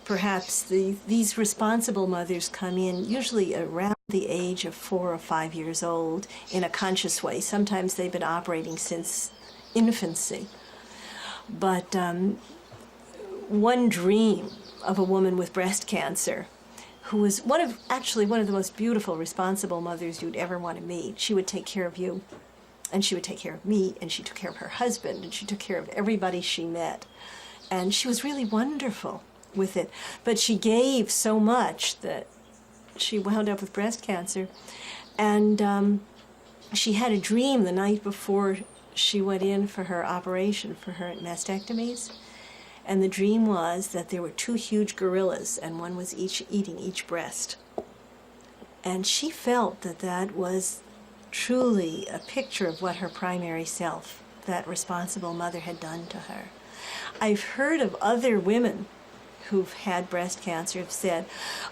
Perhaps these responsible mothers come in usually around the age of 4 or 5 years old in a conscious way. Sometimes they've been operating since infancy. But one dream of a woman with breast cancer who was one of the most beautiful, responsible mothers you'd ever want to meet. She would take care of you, and she would take care of me, and she took care of her husband, and she took care of everybody she met. And she was really wonderful with it. But she gave so much that she wound up with breast cancer. And she had a dream the night before she went in for her operation, for her mastectomies. And the dream was that there were 2 huge gorillas, and one was eating each breast. And she felt that that was truly a picture of what her primary self, that responsible mother, had done to her. I've heard of other women who've had breast cancer have said,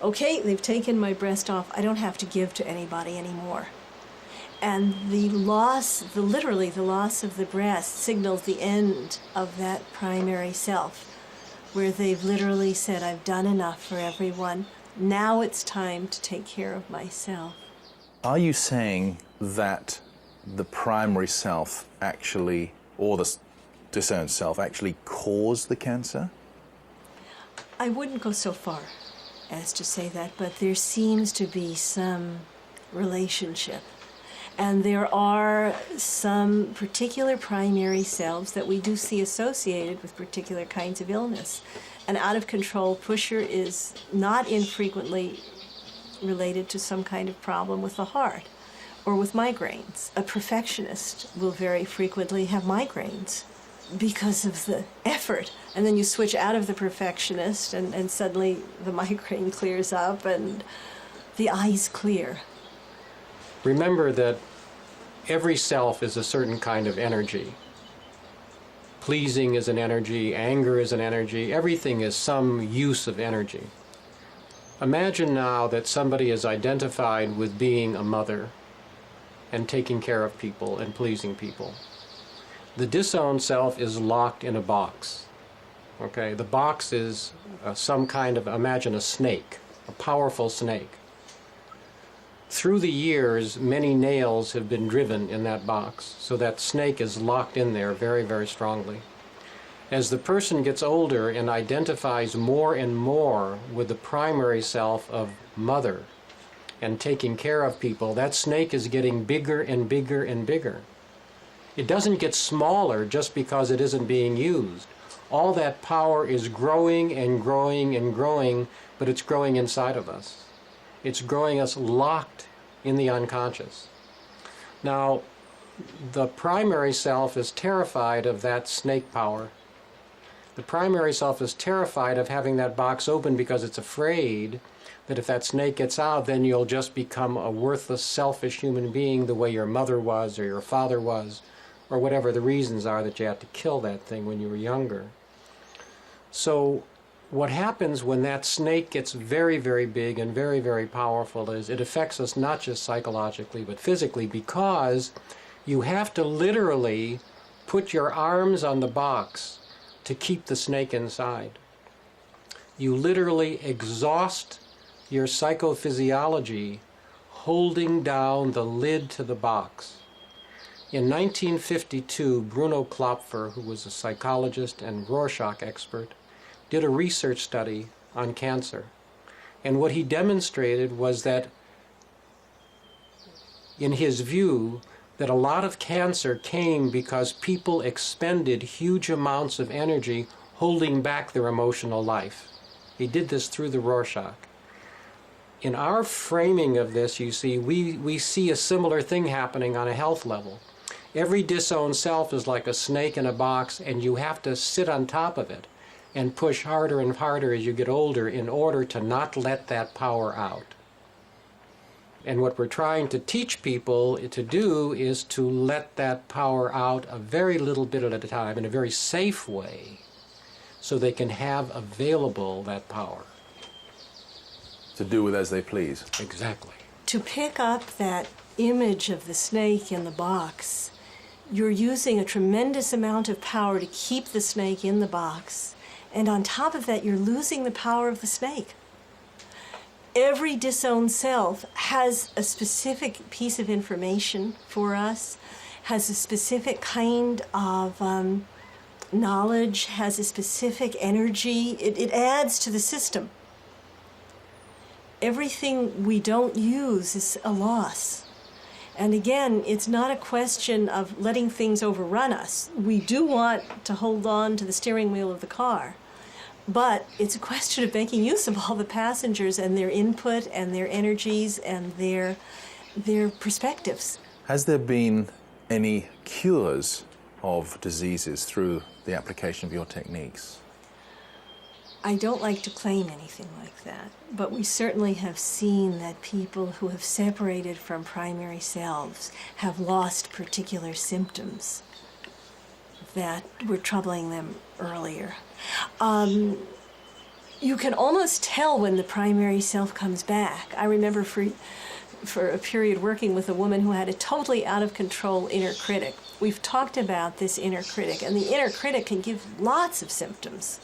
okay, they've taken my breast off, I don't have to give to anybody anymore. And literally the loss of the breast signals the end of that primary self, where they've literally said, I've done enough for everyone. Now it's time to take care of myself. Are you saying that the primary self actually, or the disowned self, actually caused the cancer? I wouldn't go so far as to say that, but there seems to be some relationship. And there are some particular primary selves that we do see associated with particular kinds of illness. An out-of-control pusher is not infrequently related to some kind of problem with the heart or with migraines. A perfectionist will very frequently have migraines because of the effort. And then you switch out of the perfectionist and suddenly the migraine clears up and the eyes clear. Remember that every self is a certain kind of energy. Pleasing is an energy, anger is an energy, everything is some use of energy. Imagine now that somebody is identified with being a mother and taking care of people and pleasing people. The disowned self is locked in a box. Okay, the box is some kind of, imagine a snake, a powerful snake. Through the years, many nails have been driven in that box, so that snake is locked in there very, very strongly. As the person gets older and identifies more and more with the primary self of mother and taking care of people, that snake is getting bigger and bigger and bigger. It doesn't get smaller just because it isn't being used. All that power is growing and growing and growing, but it's growing inside of us. It's growing us locked in the unconscious. Now, the primary self is terrified of that snake power. The primary self is terrified of having that box open because it's afraid that if that snake gets out, then you'll just become a worthless, selfish human being the way your mother was or your father was, or whatever the reasons are that you had to kill that thing when you were younger. So what happens when that snake gets very, very big and very, very powerful is it affects us not just psychologically but physically, because you have to literally put your arms on the box to keep the snake inside. You literally exhaust your psychophysiology holding down the lid to the box. In 1952, Bruno Klopfer, who was a psychologist and Rorschach expert, did a research study on cancer. And what he demonstrated was that, in his view, that a lot of cancer came because people expended huge amounts of energy holding back their emotional life. He did this through the Rorschach. In our framing of this, you see, we see a similar thing happening on a health level. Every disowned self is like a snake in a box, and you have to sit on top of it and push harder and harder as you get older in order to not let that power out. And what we're trying to teach people to do is to let that power out a very little bit at a time in a very safe way so they can have available that power. To do with as they please. Exactly. To pick up that image of the snake in the box, you're using a tremendous amount of power to keep the snake in the box. And on top of that, you're losing the power of the snake. Every disowned self has a specific piece of information for us, has a specific kind of knowledge, has a specific energy. It adds to the system. Everything we don't use is a loss. And again, it's not a question of letting things overrun us. We do want to hold on to the steering wheel of the car. But it's a question of making use of all the passengers and their input and their energies and their perspectives. Has there been any cures of diseases through the application of your techniques? I don't like to claim anything like that, but we certainly have seen that people who have separated from primary selves have lost particular symptoms that were troubling them earlier. You can almost tell when the primary self comes back. I remember for a period working with a woman who had a totally out of control inner critic. We've talked about this inner critic, and the inner critic can give lots of symptoms,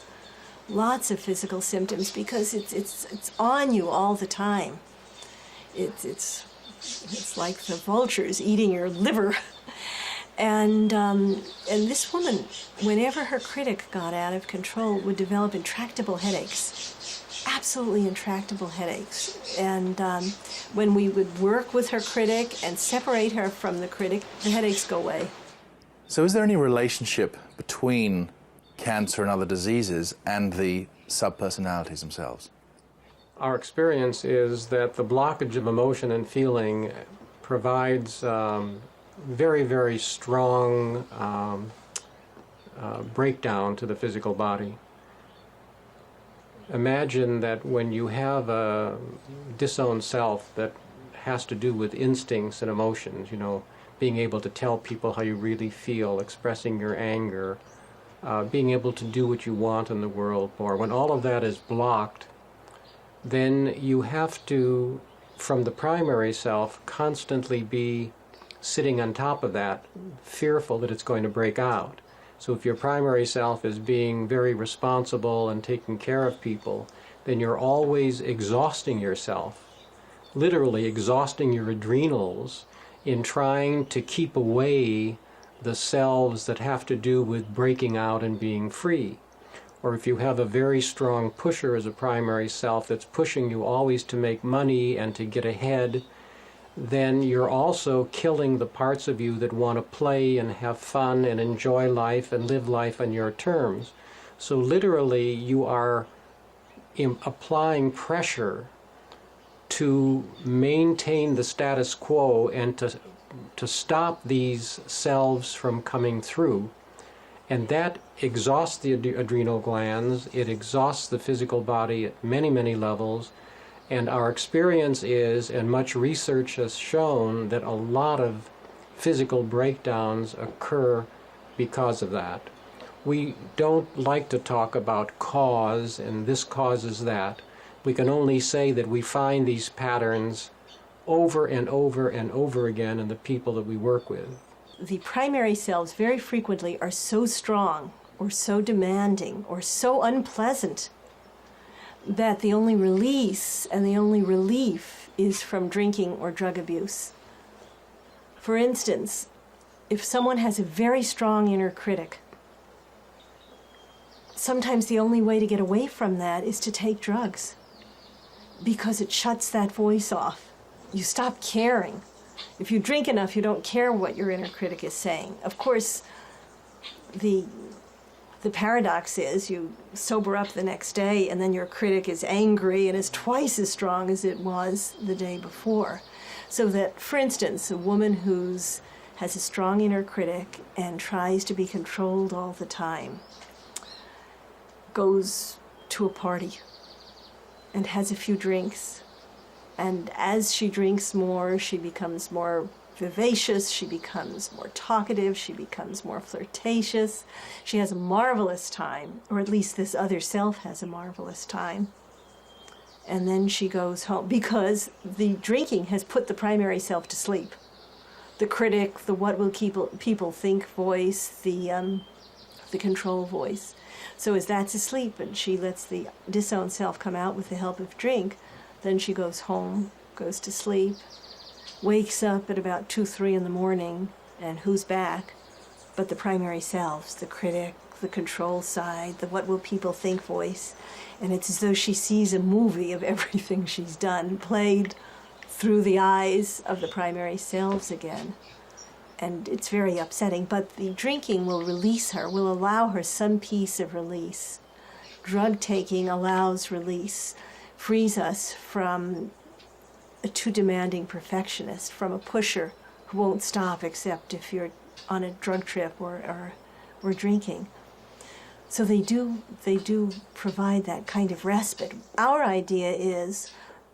lots of physical symptoms, because it's on you all the time. It's like the vultures eating your liver. And this woman, whenever her critic got out of control, would develop intractable headaches, absolutely intractable headaches. And when we would work with her critic and separate her from the critic, the headaches go away. So is there any relationship between cancer and other diseases and the subpersonalities themselves? Our experience is that the blockage of emotion and feeling provides very, very strong breakdown to the physical body. Imagine that when you have a disowned self that has to do with instincts and emotions, you know, being able to tell people how you really feel, expressing your anger, being able to do what you want in the world more. When all of that is blocked, then you have to, from the primary self, constantly be sitting on top of that, fearful that it's going to break out. So if your primary self is being very responsible and taking care of people, then you're always exhausting yourself, literally exhausting your adrenals in trying to keep away the selves that have to do with breaking out and being free. Or if you have a very strong pusher as a primary self that's pushing you always to make money and to get ahead, then you're also killing the parts of you that want to play and have fun and enjoy life and live life on your terms. So literally you are applying pressure to maintain the status quo and to stop these selves from coming through. And that exhausts the adrenal glands, it exhausts the physical body at many, many levels. And our experience is, and much research has shown, that a lot of physical breakdowns occur because of that. We don't like to talk about cause, and this causes that. We can only say that we find these patterns over and over and over again in the people that we work with. The primary selves very frequently are so strong or so demanding or so unpleasant that the only release and the only relief is from drinking or drug abuse. For instance, if someone has a very strong inner critic, sometimes the only way to get away from that is to take drugs, because it shuts that voice off. You stop caring. If you drink enough, you don't care what your inner critic is saying. Of course, the paradox is you sober up the next day and then your critic is angry and is twice as strong as it was the day before. So that, for instance, a woman who has a strong inner critic and tries to be controlled all the time goes to a party and has a few drinks. And as she drinks more, she becomes more vivacious, she becomes more talkative, she becomes more flirtatious. She has a marvelous time, or at least this other self has a marvelous time. And then she goes home, because the drinking has put the primary self to sleep. The critic, the what will people think voice, the control voice. So as that's asleep and she lets the disowned self come out with the help of drink, then she goes home, goes to sleep, wakes up at about 2, 3 in the morning, and who's back? But the primary selves, the critic, the control side, the what will people think voice. And it's as though she sees a movie of everything she's done, played through the eyes of the primary selves again. And it's very upsetting, but the drinking will release her, will allow her some piece of release. Drug taking allows release, frees us from a too demanding perfectionist, from a pusher who won't stop except if you're on a drug trip or drinking. So they do provide that kind of respite. Our idea is,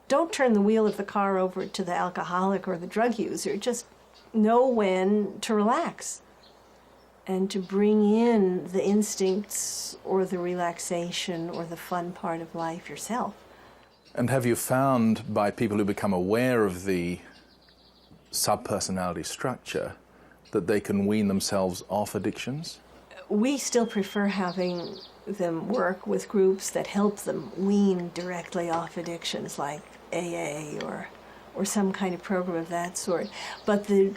don't turn the wheel of the car over to the alcoholic or the drug user. Just know when to relax and to bring in the instincts or the relaxation or the fun part of life yourself. And have you found, by people who become aware of the subpersonality structure, that they can wean themselves off addictions? We still prefer having them work with groups that help them wean directly off addictions, like AA or some kind of program of that sort. But the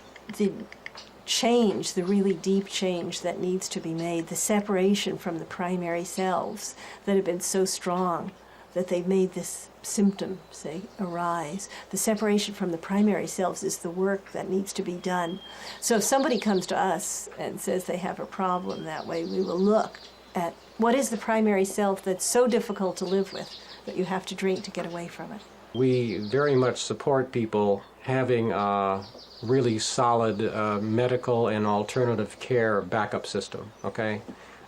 change, the really deep change that needs to be made, the separation from the primary selves that have been so strong that they've made this symptom, say, arise. The separation from the primary selves is the work that needs to be done. So if somebody comes to us and says they have a problem that way, we will look at what is the primary self that's so difficult to live with that you have to drink to get away from it. We very much support people having a really solid medical and alternative care backup system, okay?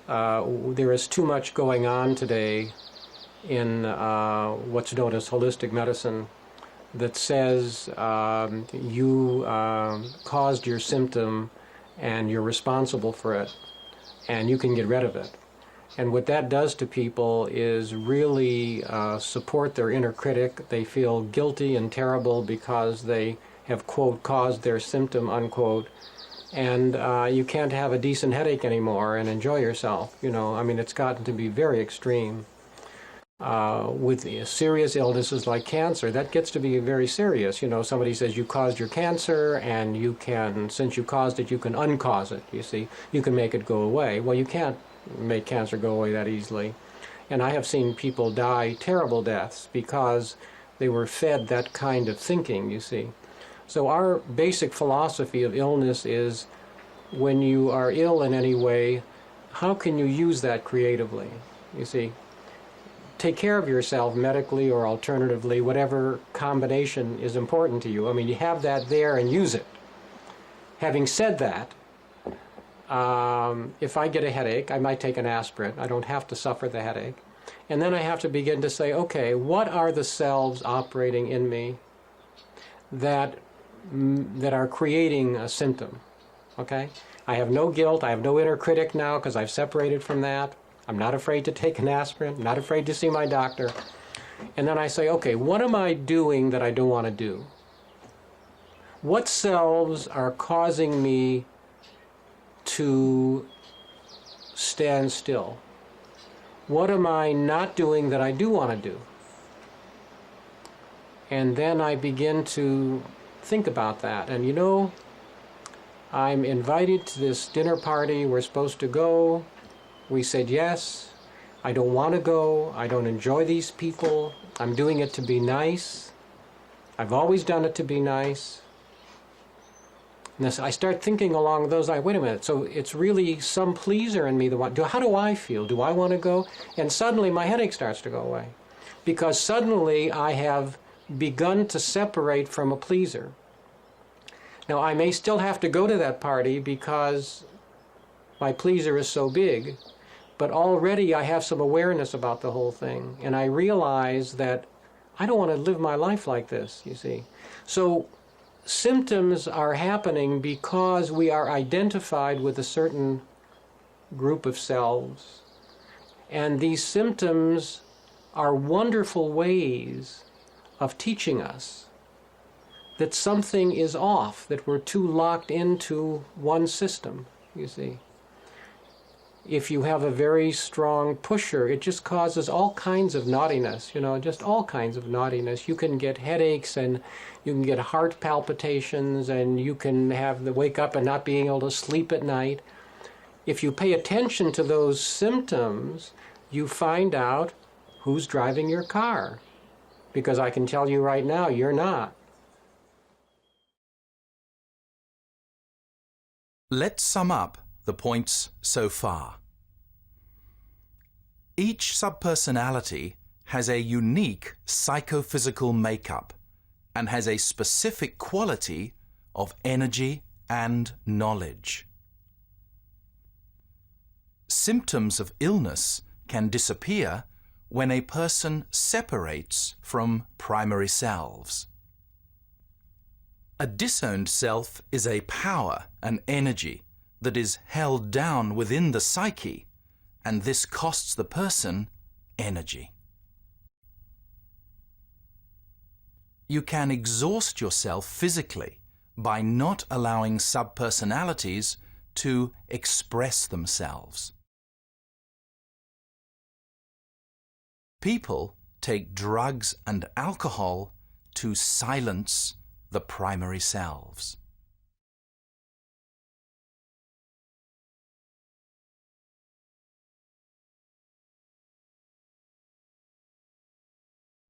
There is too much going on today in what's known as holistic medicine that says you caused your symptom and you're responsible for it and you can get rid of it. And what that does to people is really support their inner critic. They feel guilty and terrible because they have, quote, caused their symptom, unquote. And you can't have a decent headache anymore and enjoy yourself. You know, I mean, it's gotten to be very extreme. With serious illnesses like cancer, that gets to be very serious. You know, somebody says you caused your cancer and you can, since you caused it, you can uncause it, you see. You can make it go away. Well, you can't make cancer go away that easily. And I have seen people die terrible deaths because they were fed that kind of thinking, you see. So our basic philosophy of illness is, when you are ill in any way, how can you use that creatively, you see? Take care of yourself medically or alternatively, whatever combination is important to you. I mean, you have that there and use it. Having said that, If I get a headache, I might take an aspirin. I don't have to suffer the headache. And then I have to begin to say, okay, what are the selves operating in me that are creating a symptom? Okay? I have no guilt. I have no inner critic now because I've separated from that. I'm not afraid to take an aspirin, not afraid to see my doctor. And then I say, okay, what am I doing that I don't want to do? What selves are causing me to stand still? What am I not doing that I do want to do? And then I begin to think about that. And you know, I'm invited to this dinner party. We're supposed to go. We said yes. I don't want to go. I don't enjoy these people. I'm doing it to be nice. I've always done it to be nice. And I start thinking along those lines, wait a minute, so it's really some pleaser in me that how do I feel? Do I want to go? And suddenly my headache starts to go away. Because suddenly I have begun to separate from a pleaser. Now I may still have to go to that party because my pleaser is so big, but already I have some awareness about the whole thing. And I realize that I don't want to live my life like this, you see. So symptoms are happening because we are identified with a certain group of selves. And these symptoms are wonderful ways of teaching us that something is off, that we're too locked into one system, you see. If you have a very strong pusher, it just causes all kinds of naughtiness, you know, just all kinds of naughtiness. You can get headaches and you can get heart palpitations and you can wake up and not being able to sleep at night. If you pay attention to those symptoms, you find out who's driving your car. Because I can tell you right now, you're not. Let's sum up the points so far. Each subpersonality has a unique psychophysical makeup and has a specific quality of energy and knowledge. Symptoms of illness can disappear when a person separates from primary selves. A disowned self is a power and energy that is held down within the psyche, and this costs the person energy. You can exhaust yourself physically by not allowing subpersonalities to express themselves. People take drugs and alcohol to silence the primary selves.